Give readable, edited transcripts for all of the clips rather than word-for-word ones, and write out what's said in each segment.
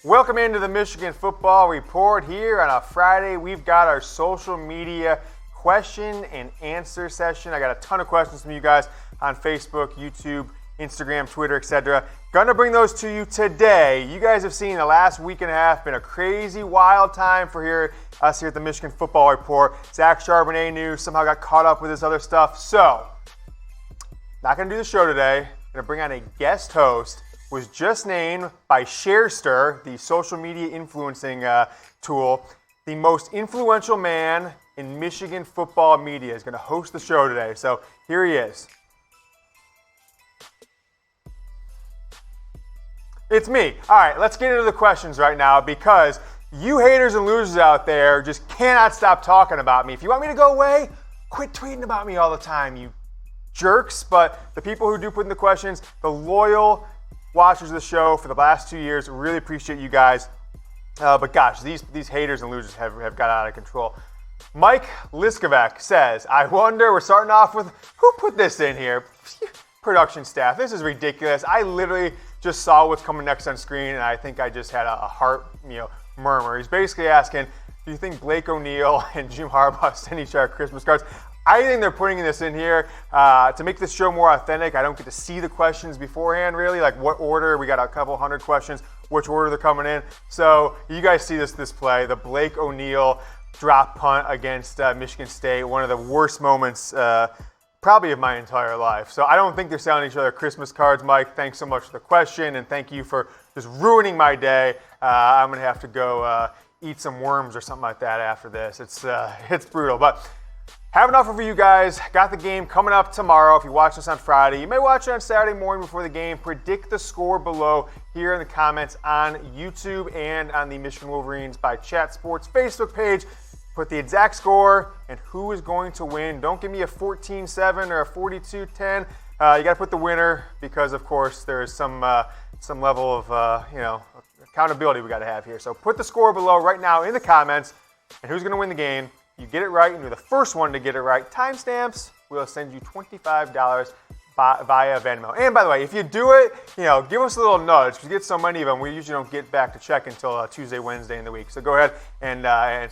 Welcome into the Michigan Football Report here on a Friday. We've got our social media question and answer session. I got a ton of questions from you guys on Facebook, YouTube, Instagram, Twitter, etc. Gonna bring those to you today. You guys have seen the last week and a half been a crazy, wild time for us here at the Michigan Football Report. Zach Charbonnet news somehow got caught up with this other stuff. So, not gonna do the show today. Gonna bring on a guest host. Was just named by Sharester, the social media influencing tool, the most influential man in Michigan football media. Is going to host the show today. So here he is. It's me. All right, let's get into the questions right now because you haters and losers out there just cannot stop talking about me. If you want me to go away, quit tweeting about me all the time, you jerks. But the people who do put in the questions, the loyal watchers of the show for the last 2 years, really appreciate you guys. But gosh, these haters and losers have got out of control. Mike Liskovec says, I wonder, we're starting off with, who put this in here? Production staff. This is ridiculous. I literally just saw what's coming next on screen, and I think I just had a heart murmur. He's basically asking, do you think Blake O'Neill and Jim Harbaugh send each other Christmas cards? I think they're putting this in here to make this show more authentic. I don't get to see the questions beforehand, really, like what order. We got a couple hundred questions, which order they're coming in. So you guys see this play, the Blake O'Neill drop punt against Michigan State, one of the worst moments probably of my entire life. So I don't think they're selling each other Christmas cards. Mike, thanks so much for the question, and thank you for just ruining my day. I'm going to have to go eat some worms or something like that after this. It's brutal, but have an offer for you guys. Got the game coming up tomorrow. If you watch this on Friday, you may watch it on Saturday morning before the game. Predict the score below here in the comments on YouTube and on the Michigan Wolverines by Chat Sports Facebook page. Put the exact score and who is going to win. Don't give me a 14-7 or a 42-10. You got to put the winner because, of course, there is some level of accountability we got to have here. So put the score below right now in the comments and who's going to win the game. You get it right, and you're the first one to get it right. Timestamps, we'll send you $25 via Venmo. And by the way, if you do it, give us a little nudge. Because we get so many of them, we usually don't get back to check until Tuesday, Wednesday in the week. So go ahead and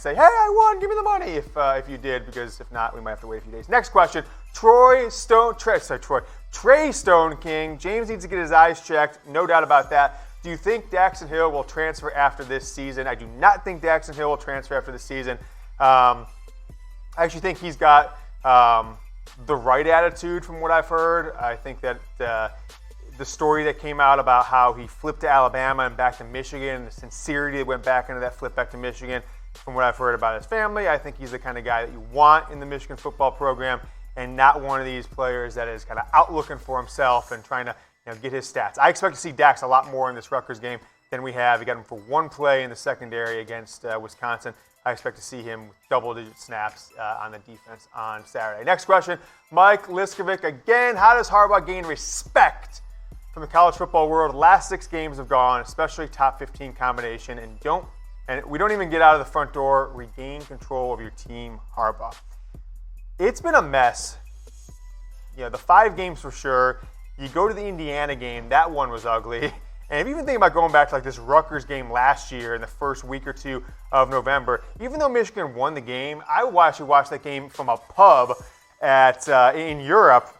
say, hey, I won, give me the money if you did, because if not, we might have to wait a few days. Next question, Trey Stoneking. James needs to get his eyes checked, no doubt about that. Do you think Daxton Hill will transfer after this season? I do not think Daxton Hill will transfer after this season. I actually think he's got the right attitude from what I've heard. I think that the story that came out about how he flipped to Alabama and back to Michigan, the sincerity that went back into that flip back to Michigan, from what I've heard about his family, I think he's the kind of guy that you want in the Michigan football program and not one of these players that is kind of out looking for himself and trying to get his stats. I expect to see Dax a lot more in this Rutgers game than we have. We got him for one play in the secondary against Wisconsin. I expect to see him with double-digit snaps on the defense on Saturday. Next question, Mike Liskovec again. How does Harbaugh gain respect from the college football world? Last 6 games have gone, especially top 15 combination, and we don't even get out of the front door. Regain control of your team, Harbaugh. It's been a mess. The 5 games for sure. You go to the Indiana game, that one was ugly. And if you even think about going back to this Rutgers game last year in the first week or two of November, even though Michigan won the game, I actually watched that game from a pub in Europe,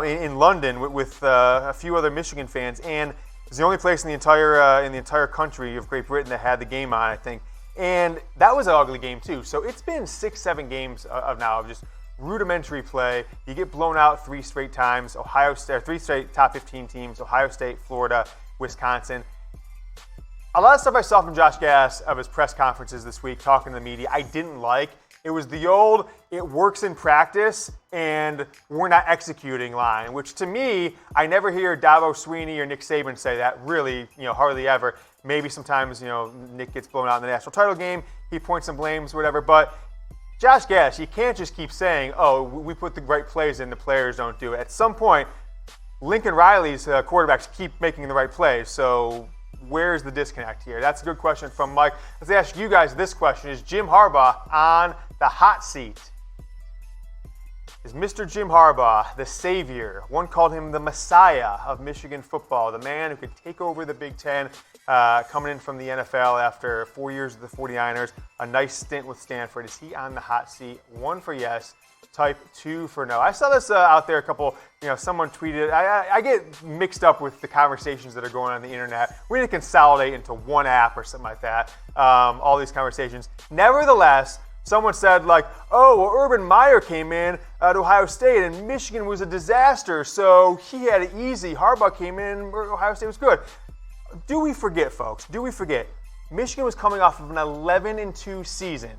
in London, with a few other Michigan fans, and it's the only place in the entire country of Great Britain that had the game on, I think. And that was an ugly game too. So it's been 6-7 games of just rudimentary play. You get blown out 3 straight times. 3 straight top 15 teams: Ohio State, Florida, Wisconsin. A lot of stuff I saw from Josh Gattis of his press conferences this week, talking to the media, I didn't like. It was the old, it works in practice, and we're not executing line, which to me, I never hear Dabo Swinney or Nick Saban say that, really, hardly ever. Maybe sometimes, Nick gets blown out in the national title game, he points some blames, whatever, but Josh Gattis, you can't just keep saying, oh, we put the right plays in, the players don't do it. At some point, Lincoln Riley's quarterbacks keep making the right plays, so where's the disconnect here? That's a good question from Mike. Let's ask you guys this question. Is Jim Harbaugh on the hot seat? is Mr. Jim Harbaugh, the savior. One called him the Messiah of Michigan football, the man who could take over the Big Ten, coming in from the NFL after 4 years with the 49ers, a nice stint with Stanford. Is he on the hot seat? 1 for yes, type 2 for no. I saw this out there a couple, someone tweeted. I get mixed up with the conversations that are going on the internet. We need to consolidate into one app or something like that, all these conversations. Nevertheless, someone said Urban Meyer came in to Ohio State and Michigan was a disaster, so he had it easy. Harbaugh came in and Ohio State was good. Do we forget, folks? Do we forget? Michigan was coming off of an 11-2 season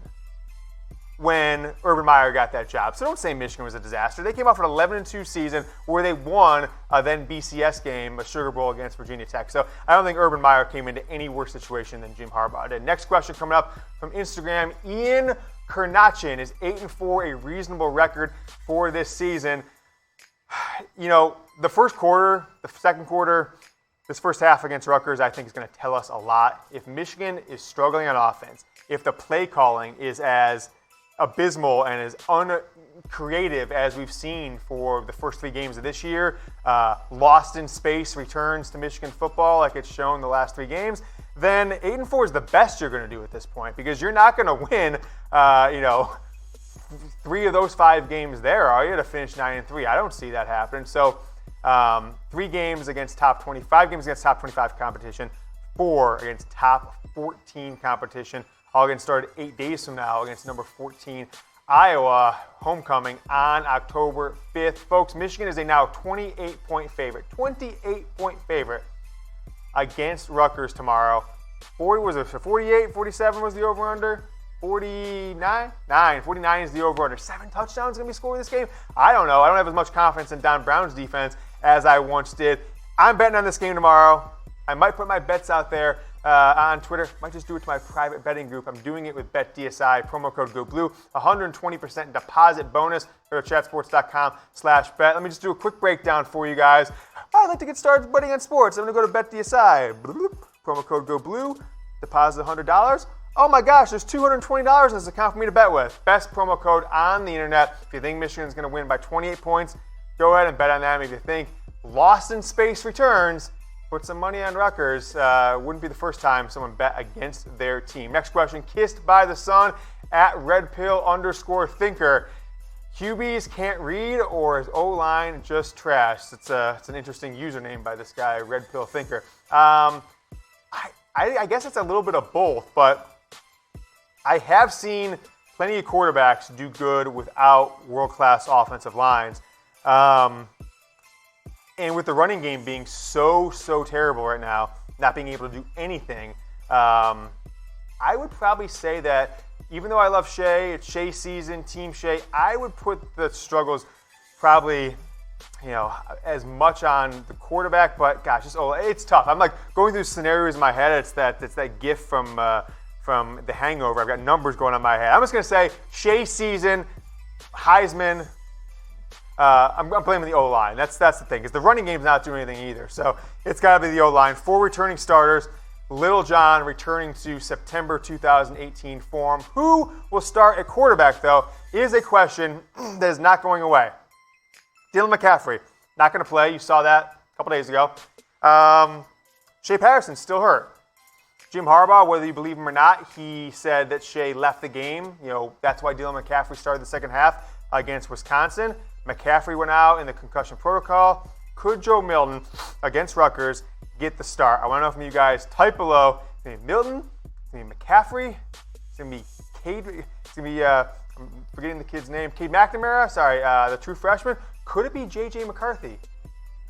when Urban Meyer got that job. So don't say Michigan was a disaster. They came off an 11-2 season where they won a then BCS game, a Sugar Bowl against Virginia Tech. So I don't think Urban Meyer came into any worse situation than Jim Harbaugh did. Next question coming up from Instagram. Ian Kernachin, is 8-4 a reasonable record for this season? The first quarter, the second quarter, this first half against Rutgers, I think is going to tell us a lot. If Michigan is struggling on offense, if the play calling is as abysmal and as uncreative as we've seen for the first 3 games of this year, lost in space returns to Michigan football like it's shown the last 3 games, then 8-4 is the best you're going to do at this point, because you're not going to win, 3 of those 5 games there, are you, to finish 9-3? I don't see that happening. So 3 games against top 25 games against top 25 competition, 4 against top 14 competition, all getting started 8 days from now against number 14 Iowa, homecoming on October 5th. Folks, Michigan is a now 28-point favorite. 28-point favorite against Rutgers tomorrow. 48, 47 was the over-under? 49? 49 is the over-under. 7 touchdowns going to be scored in this game? I don't know. I don't have as much confidence in Don Brown's defense as I once did. I'm betting on this game tomorrow. I might put my bets out there on Twitter. Might just do it to my private betting group. I'm doing it with BetDSI, promo code GoBlue. 120% deposit bonus. Go to chatsports.com/bet. Let me just do a quick breakdown for you guys. I'd like to get started betting on sports. I'm going to go to BetDSI. Promo code GoBlue. Deposit $100. Oh my gosh, there's $220 in this account for me to bet with. Best promo code on the internet. If you think Michigan's going to win by 28 points, go ahead and bet on that. If you think lost in space returns, put some money on Rutgers. Wouldn't be the first time someone bet against their team. Next question, kissed by the sun at redpill_thinker. QBs can't read, or is O-line just trash? It's an interesting username by this guy, redpillthinker. I guess it's a little bit of both, but I have seen plenty of quarterbacks do good without world-class offensive lines. And with the running game being so terrible right now, not being able to do anything, I would probably say that even though I love Shea, it's Shea season, Team Shea, I would put the struggles probably, as much on the quarterback, but gosh, it's tough. I'm going through scenarios in my head. It's that gif from The Hangover. I've got numbers going on in my head. I'm just going to say Shea season, Heisman. I'm blaming the O-line. That's the thing, because the running game's not doing anything either. So it's got to be the O-line. 4 returning starters. Little John returning to September 2018 form. Who will start at quarterback, though, is a question that is not going away. Dylan McCaffrey, not going to play. You saw that a couple days ago. Shea Patterson, still hurt. Jim Harbaugh, whether you believe him or not, he said that Shea left the game. That's why Dylan McCaffrey started the second half against Wisconsin. McCaffrey went out in the concussion protocol. Could Joe Milton against Rutgers get the start? I want to know from you guys. Type below. It's going to be Milton. It's going to be McCaffrey. It's going to be Cade. It's going to be, I'm forgetting the kid's name. Cade McNamara. Sorry, the true freshman. Could it be J.J. McCarthy?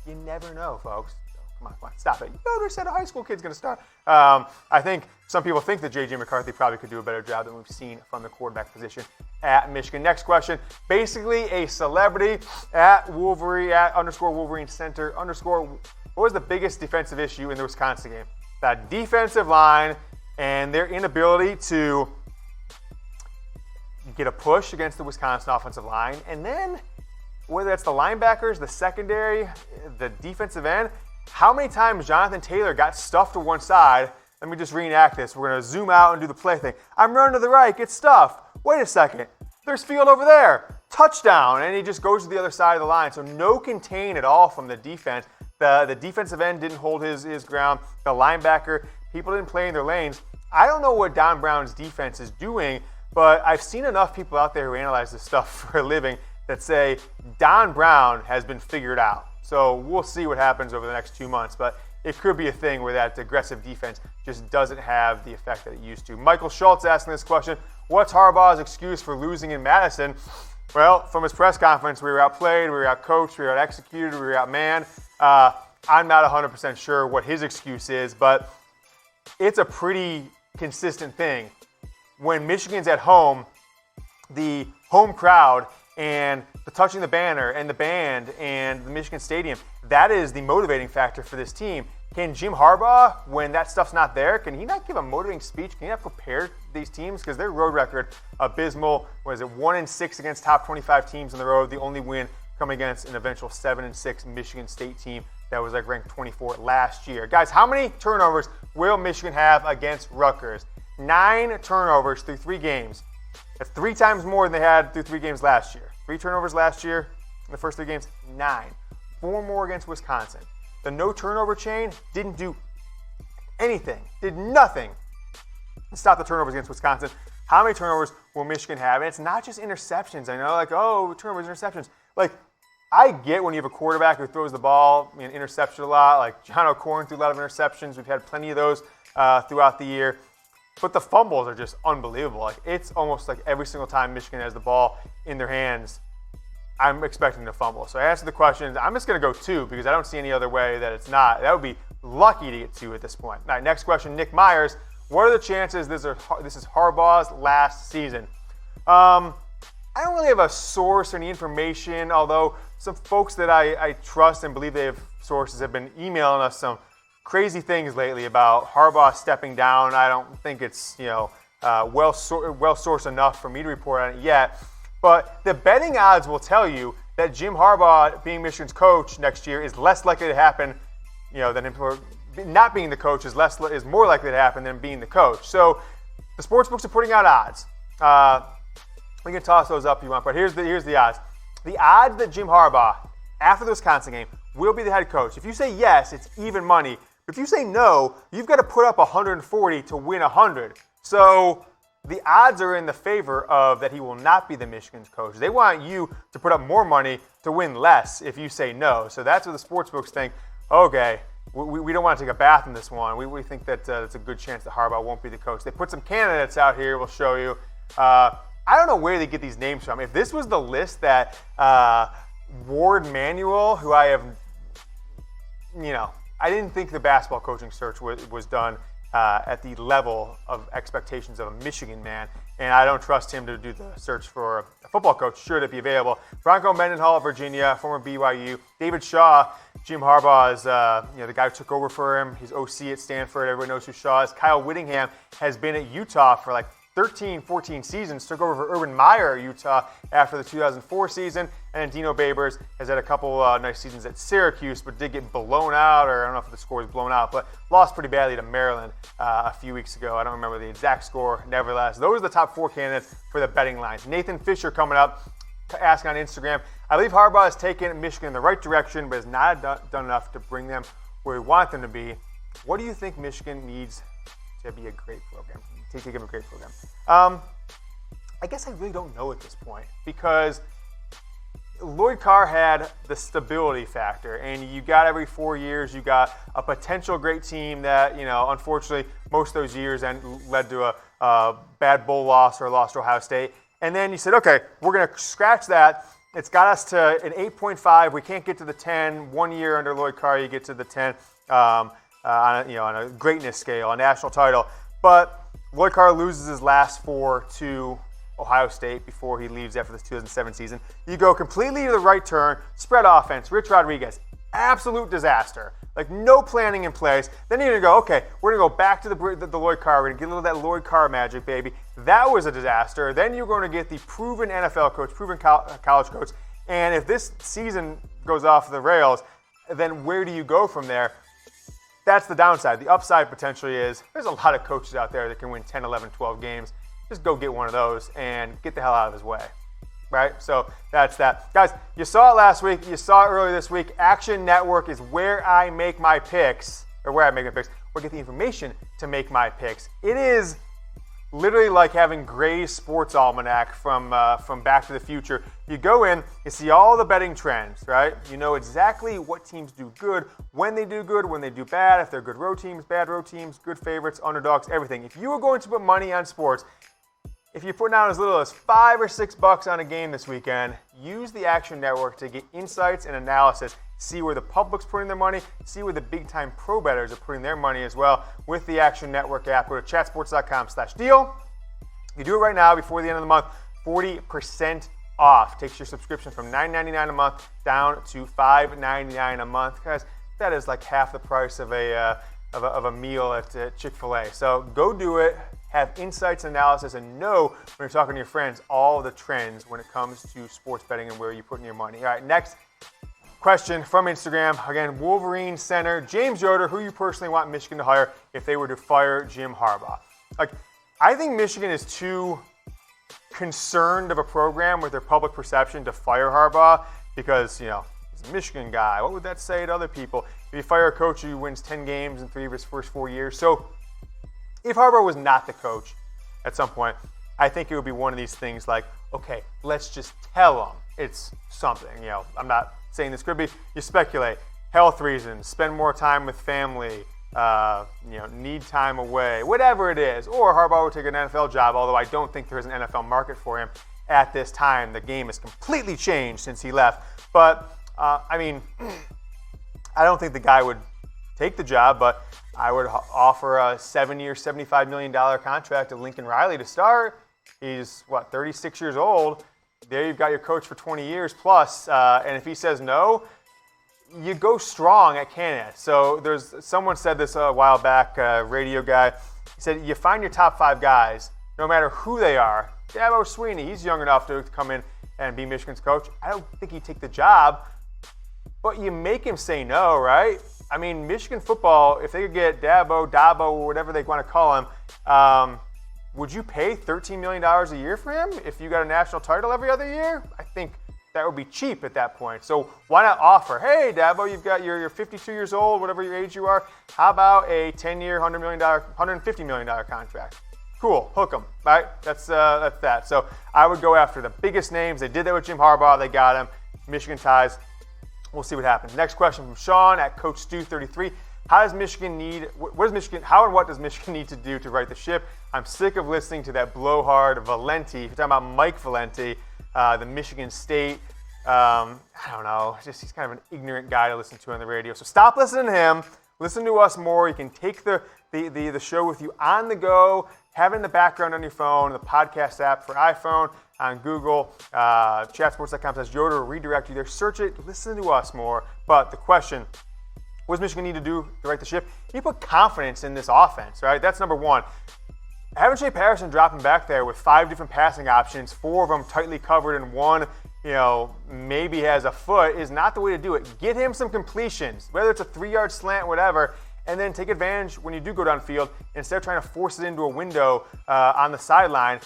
You never know, folks. Come on, stop it. Yoder said a high school kid's going to start. I think some people think that J.J. McCarthy probably could do a better job than we've seen from the quarterback position at Michigan. Next question. Basically a celebrity at Wolverine, at _Wolverine Center, _ what was the biggest defensive issue in the Wisconsin game? That defensive line and their inability to get a push against the Wisconsin offensive line. And then whether that's the linebackers, the secondary, the defensive end, how many times Jonathan Taylor got stuffed to one side. Let me just reenact this. We're going to zoom out and do the play thing. I'm running to the right, get stuffed. Wait a second. There's field over there. Touchdown. And he just goes to the other side of the line. So no contain at all from the defense. The defensive end didn't hold his ground. The linebacker, people didn't play in their lanes. I don't know what Don Brown's defense is doing, but I've seen enough people out there who analyze this stuff for a living that say Don Brown has been figured out. So we'll see what happens over the next 2 months. But it could be a thing where that aggressive defense just doesn't have the effect that it used to. Michael Schultz asking this question, what's Harbaugh's excuse for losing in Madison? Well, from his press conference, we were outplayed, we were outcoached, we were out-executed, we were outmanned. I'm not 100% sure what his excuse is, but it's a pretty consistent thing. When Michigan's at home, the home crowd and the touching the banner and the band and the Michigan Stadium, that is the motivating factor for this team. Can Jim Harbaugh, when that stuff's not there, can he not give a motivating speech? Can he not prepare these teams? Because their road record, abysmal. 1-6 against top 25 teams on the road. The only win coming against an eventual 7-6 Michigan State team that was ranked 24th last year. Guys, how many turnovers will Michigan have against Rutgers? 9 turnovers through 3 games. That's 3 times more than they had through 3 games last year. 3 turnovers last year in the first 3 games, 9. 4 more against Wisconsin. The no turnover chain didn't do anything, did nothing to stop the turnovers against Wisconsin. How many turnovers will Michigan have? And it's not just interceptions. I know, turnovers, interceptions. I get when you have a quarterback who throws the ball, interception a lot. Like John O'Corn threw a lot of interceptions. We've had plenty of those throughout the year. But the fumbles are just unbelievable. It's almost like every single time Michigan has the ball in their hands, I'm expecting to fumble. So I answered the question. I'm just going to go 2 because I don't see any other way that it's not. That would be lucky to get 2 at this point. All right, next question, Nick Myers. What are the chances this is Harbaugh's last season? I don't really have a source or any information, although some folks that I trust and believe they have sources have been emailing us some crazy things lately about Harbaugh stepping down. I don't think it's well sourced enough for me to report on it yet. But the betting odds will tell you that Jim Harbaugh being Michigan's coach next year is less likely to happen, than him not being the coach is more likely to happen than being the coach. So the sports books are putting out odds. We can toss those up if you want, but here's the odds. The odds that Jim Harbaugh, after the Wisconsin game, will be the head coach. If you say yes, it's even money. But if you say no, you've got to put up 140 to win 100. So the odds are in the favor of that he will not be the Michigan's coach. They want you to put up more money to win less if you say no. So that's what the sportsbooks think. Okay, we don't want to take a bath in this one. We think that it's a good chance that Harbaugh won't be the coach. They put some candidates out here. We'll show you. I don't know where they get these names from. If this was the list that Ward Manuel, who I have, I didn't think the basketball coaching search was done at the level of expectations of a Michigan man, and I don't trust him to do the search for a football coach should it be available. Bronco Mendenhall at Virginia, former BYU. David Shaw, Jim Harbaugh is the guy who took over for him. He's OC at Stanford. Everybody knows who Shaw is. Kyle Whittingham has been at Utah for 13, 14 seasons, took over for Urban Meyer at Utah after the 2004 season, and Dino Babers has had a couple nice seasons at Syracuse, but did get blown out, or I don't know if the score was blown out, but lost pretty badly to Maryland a few weeks ago. I don't remember the exact score. Nevertheless, those are the top 4 candidates for the betting lines. Nathan Fisher coming up, asking on Instagram, I believe Harbaugh has taken Michigan in the right direction, but has not done enough to bring them where we want them to be. What do you think Michigan needs to be a great program? To give a great program. I guess I really don't know at this point because Lloyd Carr had the stability factor, and you got every 4 years you got a potential great team that unfortunately most of those years led to a bad bowl loss or a loss to Ohio State, and then you said, okay, we're going to scratch that. It's got us to an 8.5. We can't get to the 10. 1 year under Lloyd Carr, you get to the 10 on a greatness scale, a national title, but Lloyd Carr loses his last 4 to Ohio State before he leaves after this 2007 season. You go completely to the right turn, spread offense, Rich Rodriguez, absolute disaster. No planning in place. Then you're going to go, okay, we're going to go back to the Lloyd Carr. We're going to get a little of that Lloyd Carr magic, baby. That was a disaster. Then you're going to get the proven NFL coach, proven college coach. And if this season goes off the rails, then where do you go from there? That's the downside. The upside potentially is there's a lot of coaches out there that can win 10, 11, 12 games. just go get one of those and get the hell out of his way. Right? So that's that. Guys, you saw it last week. You saw it earlier this week. Action Network is where I make my picks, or where I make my picks, or get the information to make my picks. It is literally like having Gray's Sports Almanac from Back to the Future. You go in, you see all the betting trends, right? You know exactly what teams do good, when they do bad, if they're good road teams, bad road teams, good favorites, underdogs, everything. If you are going to put money on sports, if you put down as little as $5 or $6 on a game this weekend, use the Action Network to get insights and analysis. See where the public's putting their money. See where the big-time pro bettors are putting their money as well with the Action Network app. Go to chatsports.com/deal. You do it right now before the end of the month. 40% off. Takes your subscription from $9.99 a month down to $5.99 a month. Guys, that is like half the price of a meal at Chick-fil-A. So go do it. Have insights, analysis, and know when you're talking to your friends all the trends when it comes to sports betting and where you're putting your money. All right, next question from Instagram. Again, Wolverine center James Yoder, who you personally want Michigan to hire if they were to fire Jim Harbaugh. Like, I think Michigan is too concerned of a program with their public perception to fire Harbaugh because, you know, he's a Michigan guy. What would that say to other people? If you fire a coach who wins 10 games in 3 of his first 4 years. So if Harbaugh was not the coach at some point, I think it would be one of these things like, okay, let's just tell them it's something. You know, I'm not saying this could be. You speculate. Health reasons, spend more time with family, need time away, whatever it is. Or Harbaugh would take an NFL job, although I don't think there's an NFL market for him at this time. The game has completely changed since he left. But, I don't think the guy would take the job, but I would offer a 7-year, $75 million contract to Lincoln Riley to start. He's, 36 years old. There you've got your coach for 20 years plus. And if he says no, you go strong at Canada. So someone said this a while back, a radio guy. He said, you find your top 5 guys, no matter who they are. Dabo Swinney, he's young enough to come in and be Michigan's coach. I don't think he'd take the job, but you make him say no, right? I mean, Michigan football, if they could get Dabo, or whatever they want to call him, would you pay $13 million a year for him if you got a national title every other year? I think that would be cheap at that point. So why not offer, hey, Dabo, you're 52 years old, whatever your age you are. How about a 10-year, $150 million contract? Cool, hook them, right? That's that. So I would go after the biggest names. They did that with Jim Harbaugh. They got him. Michigan ties. We'll see what happens. Next question from Sean at Coach Stu 33. How and what does Michigan need to do to right the ship? I'm sick of listening to that blowhard Valenti. If you're talking about Mike Valenti, the Michigan State, I don't know, he's kind of an ignorant guy to listen to on the radio. So stop listening to him. Listen to us more. You can take the show with you on the go, have it in the background on your phone, the podcast app for iPhone, on Google, chatsports.com/Yoder will redirect you there. Search it, listen to us more. But the question, what does Michigan need to do to right the ship? You put confidence in this offense, right? That's number one. Having Shea Patterson dropping back there with 5 different passing options, 4 of them tightly covered and 1, maybe has a foot is not the way to do it. Get him some completions, whether it's a 3-yard slant, whatever, and then take advantage when you do go downfield. Instead of trying to force it into a window on the sideline,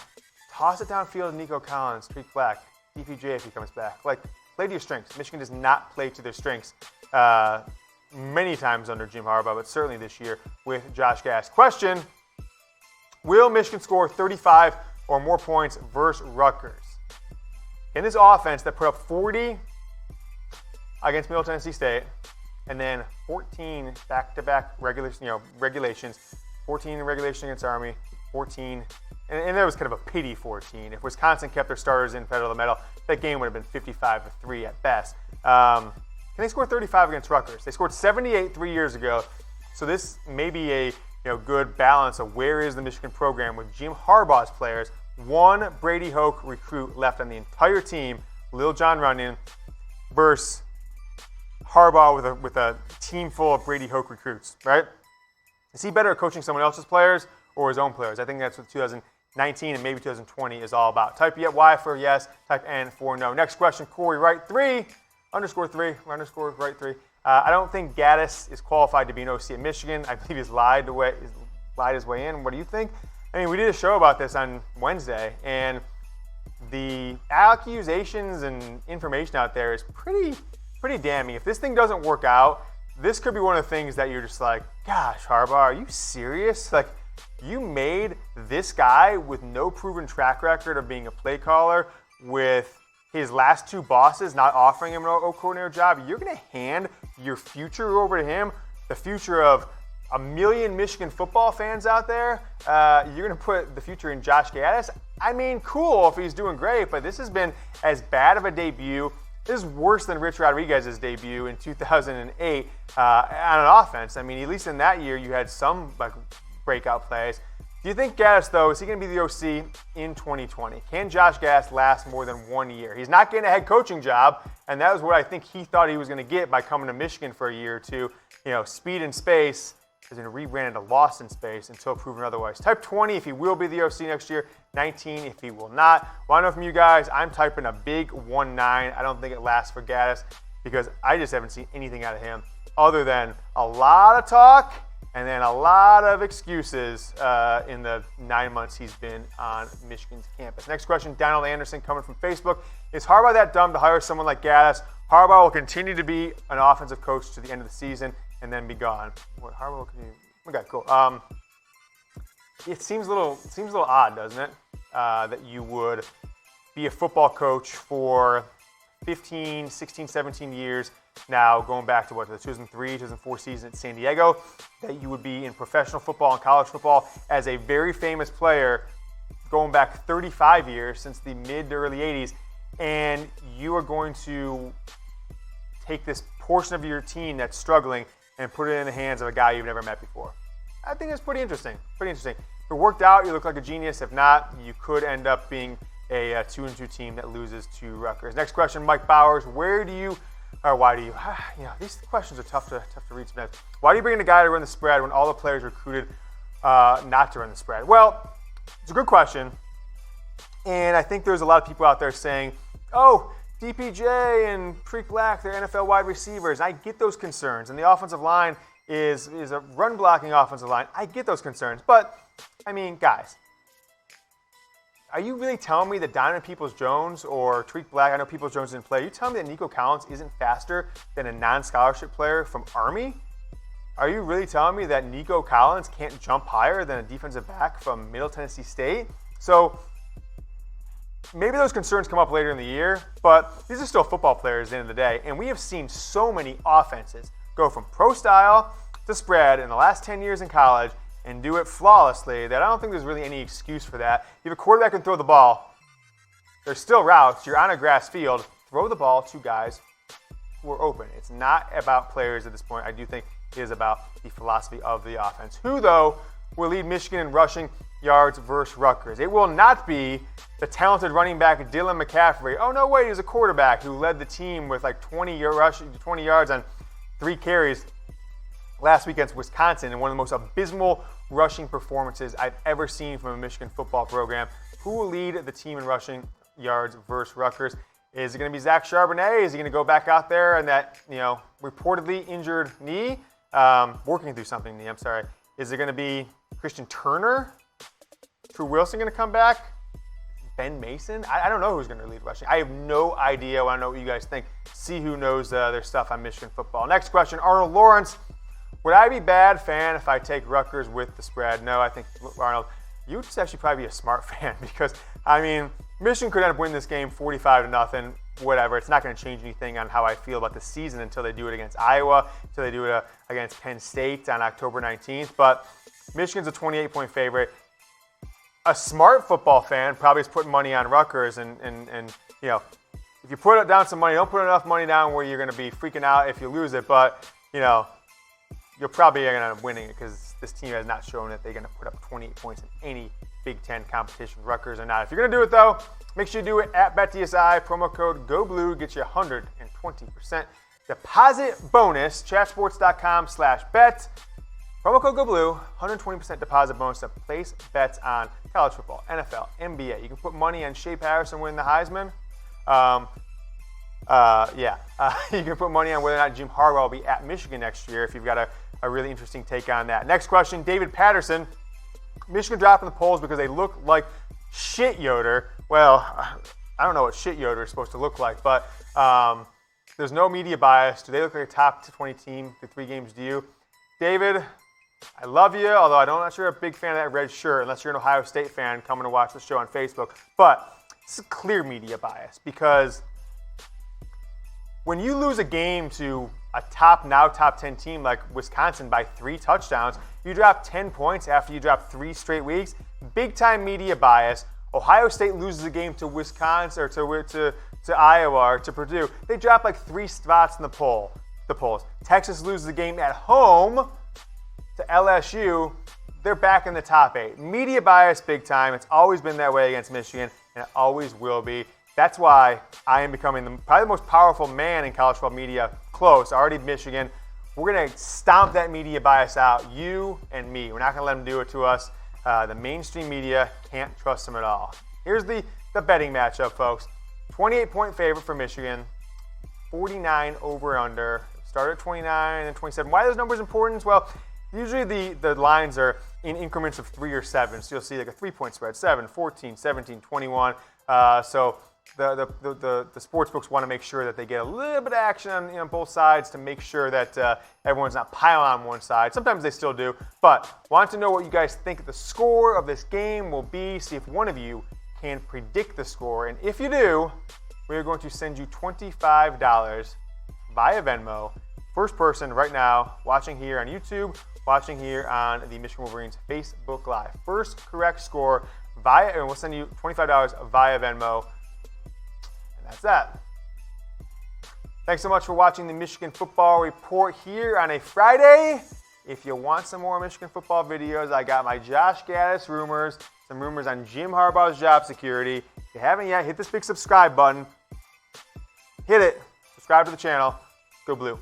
toss it downfield to Nico Collins, Streak Black, DPJ if he comes back. Play to your strengths. Michigan does not play to their strengths many times under Jim Harbaugh, but certainly this year with Josh Gass. Question, will Michigan score 35 or more points versus Rutgers? In this offense that put up 40 against Middle Tennessee State and then 14 back-to-back regulations, 14 in regulation against Army, 14, and that was kind of a pity 14. If Wisconsin kept their starters in pedal to the metal, that game would have been 55-3 at best. Can they score 35 against Rutgers? They scored 78 3 years ago, so this may be a good balance of where is the Michigan program with Jim Harbaugh's players. 1 Brady Hoke recruit left on the entire team, Lil John Runyon, versus Harbaugh with a team full of Brady Hoke recruits, right? Is he better at coaching someone else's players or his own players? I think that's what 2019 and maybe 2020 is all about. Type Y for yes, type N for no. Next question, Corey Wright 3, _3, Wright 3. I don't think Gattis is qualified to be an OC at Michigan. I believe he's lied his way in. What do you think? I mean, we did a show about this on Wednesday, and the accusations and information out there is pretty damning. If this thing doesn't work out, this could be one of the things that you're just like, gosh, Harbaugh, are you serious? Like, you made this guy with no proven track record of being a play caller, with his last two bosses not offering him an O-coordinator job. You're going to hand your future over to him, the future of a million Michigan football fans out there. You're going to put the future in Josh Gattis. I mean, cool if he's doing great, but this has been as bad of a debut. This is worse than Rich Rodriguez's debut in 2008 on an offense. I mean, at least in that year, you had some breakout plays. Do you think Gattis, though, is he going to be the OC in 2020? Can Josh Gattis last more than 1 year? He's not getting a head coaching job, and that was what I think he thought he was going to get by coming to Michigan for a year or two. Speed and space is going to rebrand to lost in space until proven otherwise. Type 20 if he will be the OC next year. 19 if he will not. Want to know from you guys, I'm typing a big 1-9. I don't think it lasts for Gattis because I just haven't seen anything out of him other than a lot of talk and then a lot of excuses in the 9 months he's been on Michigan's campus. Next question, Donald Anderson coming from Facebook. Is Harbaugh that dumb to hire someone like Gattis? Harbaugh will continue to be an offensive coach to the end of the season and then be gone. What Harbaugh will continue? Okay, cool. It seems a little odd, doesn't it, that you would be a football coach for 15, 16, 17 years now, going back to the 2003, 2004 season at San Diego, that you would be in professional football and college football as a very famous player going back 35 years since the mid to early 80s, and you are going to take this portion of your team that's struggling and put it in the hands of a guy you've never met before. I think that's pretty interesting. If it worked out, you look like a genius. If not, you could end up being a 2-2 team that loses to Rutgers. Next question, Mike Bowers. Why do you? These questions are tough to read sometimes. Why do you bring in a guy to run the spread when all the players recruited not to run the spread? Well, it's a good question. And I think there's a lot of people out there saying, oh, DPJ and Freak Black, they're NFL wide receivers. I get those concerns. And the offensive line is a run-blocking offensive line. I get those concerns. But, I mean, guys, are you really telling me that Donovan Peoples-Jones or Freak Black, I know Peoples-Jones didn't play, are you telling me that Nico Collins isn't faster than a non-scholarship player from Army? Are you really telling me that Nico Collins can't jump higher than a defensive back from Middle Tennessee State? So maybe those concerns come up later in the year, but these are still football players at the end of the day. And we have seen so many offenses go from pro style to spread in the last 10 years in college and do it flawlessly that I don't think there's really any excuse for that. If you have a quarterback who can throw the ball, there's still routes. You're on a grass field. Throw the ball to guys who are open. It's not about players at this point. I do think it is about the philosophy of the offense. Who, though, will lead Michigan in rushing yards versus Rutgers? It will not be the talented running back Dylan McCaffrey. Oh, no, wait, he's a quarterback who led the team with like 20 yards on 3 carries last week against Wisconsin in one of the most abysmal rushing performances I've ever seen from a Michigan football program. Who will lead the team in rushing yards versus Rutgers? Is it going to be Zach Charbonnet? Is he going to go back out there and that, reportedly injured knee? Working through something knee, I'm sorry. Is it going to be Christian Turner? Drew Wilson going to come back? Ben Mason? I don't know who's going to lead rushing. I have no idea. I want to know what you guys think. See who knows their stuff on Michigan football. Next question, Arnold Lawrence. Would I be bad fan if I take Rutgers with the spread? No, I think, Arnold, you would just actually probably be a smart fan because, Michigan could end up winning this game 45-0, whatever. It's not going to change anything on how I feel about the season until they do it against Iowa, until they do it against Penn State on October 19th. But Michigan's a 28-point favorite. A smart football fan probably is putting money on Rutgers, and if you put down some money, don't put enough money down where you're going to be freaking out if you lose it. But, you're probably going to end up winning it because this team has not shown that they're going to put up 28 points in any Big Ten competition, Rutgers or not. If you're going to do it, though, make sure you do it at BetDSI. Promo code GOBLUE gets you 120% deposit bonus. Chatsports.com/bet. Promo code GOBLUE, 120% deposit bonus to place bets on college football, NFL, NBA. You can put money on Shea Patterson winning the Heisman. You can put money on whether or not Jim Harbaugh will be at Michigan next year if you've got a really interesting take on that. Next question, David Patterson. Michigan dropped in the polls because they look like shit Yoder. Well, I don't know what shit Yoder is supposed to look like, but there's no media bias. Do they look like a top 20 team through 3 games to you? David, I love you, although I'm not sure you're a big fan of that red shirt, unless you're an Ohio State fan coming to watch the show on Facebook. But it's a clear media bias because when you lose a game to a top 10 team like Wisconsin by 3 touchdowns, you drop 10 points after you drop 3 straight weeks. Big time media bias. Ohio State loses a game to Wisconsin or to Iowa or to Purdue. They drop like 3 spots in the polls. Texas loses the game at home to LSU. They're back in the top 8. Media bias big time. It's always been that way against Michigan, and it always will be. That's why I am becoming probably the most powerful man in college football media. Close, already Michigan. We're going to stomp that media bias out, you and me. We're not going to let them do it to us. The mainstream media, can't trust them at all. Here's the betting matchup, folks. 28-point favorite for Michigan, 49 over/under. Start at 29 and 27. Why are those numbers important? Well, usually the lines are in increments of 3 or 7. So you'll see like a 3-point spread, 7, 14, 17, 21. So the sports books want to make sure that they get a little bit of action on both sides to make sure that everyone's not piling on one side. Sometimes they still do, but want to know what you guys think the score of this game will be. See if one of you can predict the score, and if you do, we are going to send you $25 via Venmo. First person right now watching here on YouTube, watching here on the Michigan Wolverines Facebook Live. First correct score and we'll send you $25 via Venmo. That's that. Thanks so much for watching the Michigan Football Report here on a Friday. If you want some more Michigan football videos, I got my Josh Gattis rumors, some rumors on Jim Harbaugh's job security. If you haven't yet, hit this big subscribe button. Hit it. Subscribe to the channel. Go Blue.